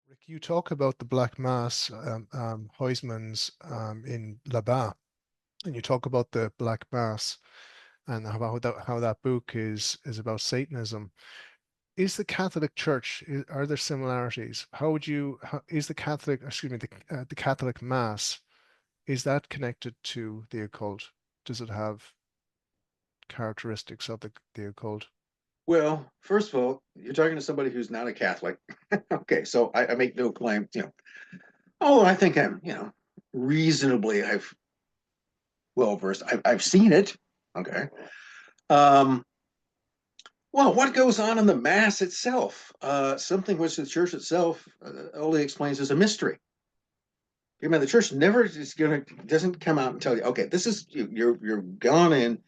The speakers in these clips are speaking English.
Rick, you talk about the Black Mass, Huysmans in Là-Bas, and you talk about the Black Mass and how that book is about Satanism. Is the Catholic Church, are there similarities? Is the Catholic, excuse me, the Catholic Mass, is that connected to the occult? Does it have characteristics of the occult? Well, first of all, you're talking to somebody who's not a Catholic. Okay, so I make no claim, although I think I'm, reasonably, I've well versed. I've seen it. Okay. Um, well, what goes on in the Mass itself? Something which the Church itself only explains as a mystery. I mean, the Church never is doesn't come out and tell you, okay, this is you're gone in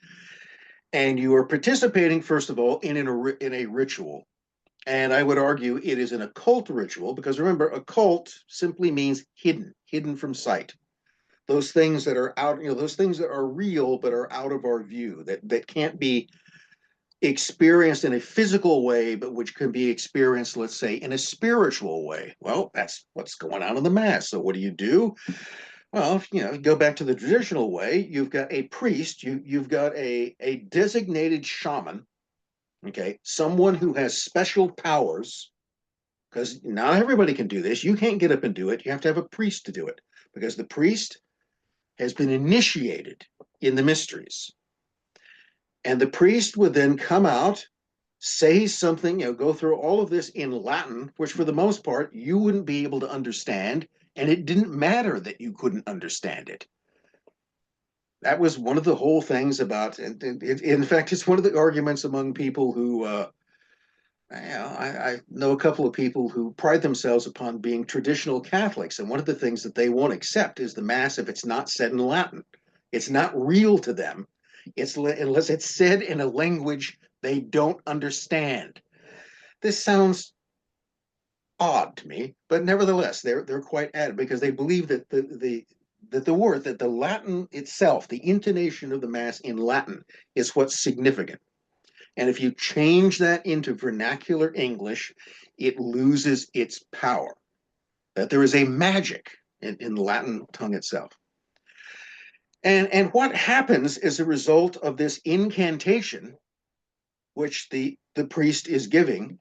and you are participating first of all in a ritual. And I would argue it is an occult ritual because remember, occult simply means hidden, hidden from sight. Those things that are out, those things that are real but are out of our view, that can't be experienced in a physical way, but which can be experienced, let's say, in a spiritual way. Well, that's what's going on in the Mass. So what do? Well, go back to the traditional way. You've got a priest, you've got a designated shaman, okay, someone who has special powers because not everybody can do this. You can't get up and do it. You have to have a priest to do it because the priest has been initiated in the mysteries. And the priest would then come out, say something, go through all of this in Latin, which for the most part you wouldn't be able to understand. And it didn't matter that you couldn't understand it. That was one of the whole things about, and in fact, it's one of the arguments among people who I know a couple of people who pride themselves upon being traditional Catholics, and one of the things that they won't accept is the Mass if it's not said in Latin. It's not real to them. It's unless it's said in a language they don't understand. This sounds odd to me, but nevertheless, they're quite adamant because they believe that the Latin itself, the intonation of the Mass in Latin, is what's significant. And if you change that into vernacular English, it loses its power. That there is a magic in the Latin tongue itself. And what happens as a result of this incantation, which the priest is giving,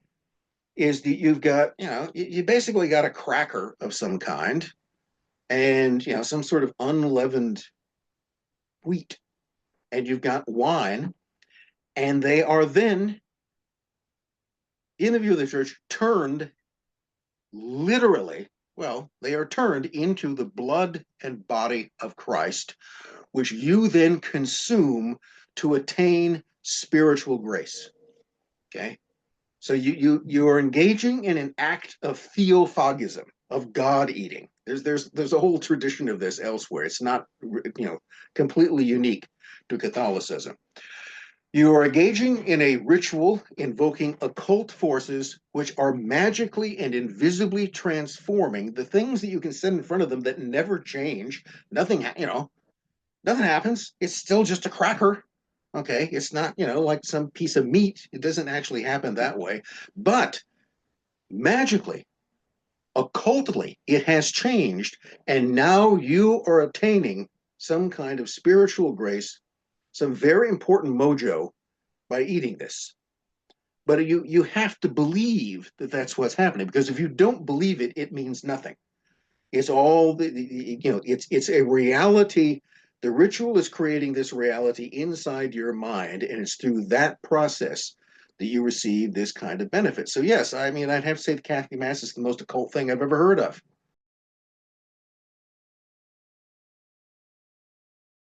is that you've got, you basically got a cracker of some kind and, some sort of unleavened wheat. And you've got wine, and they are then, in the view of the church, turned literally, well, they are turned into the blood and body of Christ, which you then consume to attain spiritual grace. Okay. So you are engaging in an act of theophagism, of God eating. There's a whole tradition of this elsewhere. It's not completely unique to Catholicism. You are engaging in a ritual invoking occult forces which are magically and invisibly transforming the things that you can set in front of them that never change. Nothing, nothing happens. It's still just a cracker. Okay. It's not, like some piece of meat. It doesn't actually happen that way. But magically, occultly, it has changed. And now you are obtaining some kind of spiritual grace, some very important mojo by eating this. But you have to believe that that's what's happening because if you don't believe it, it means nothing. It's all it's a reality. The ritual is creating this reality inside your mind, and it's through that process that you receive this kind of benefit. So yes, I mean I'd have to say the Catholic Mass is the most occult thing I've ever heard of.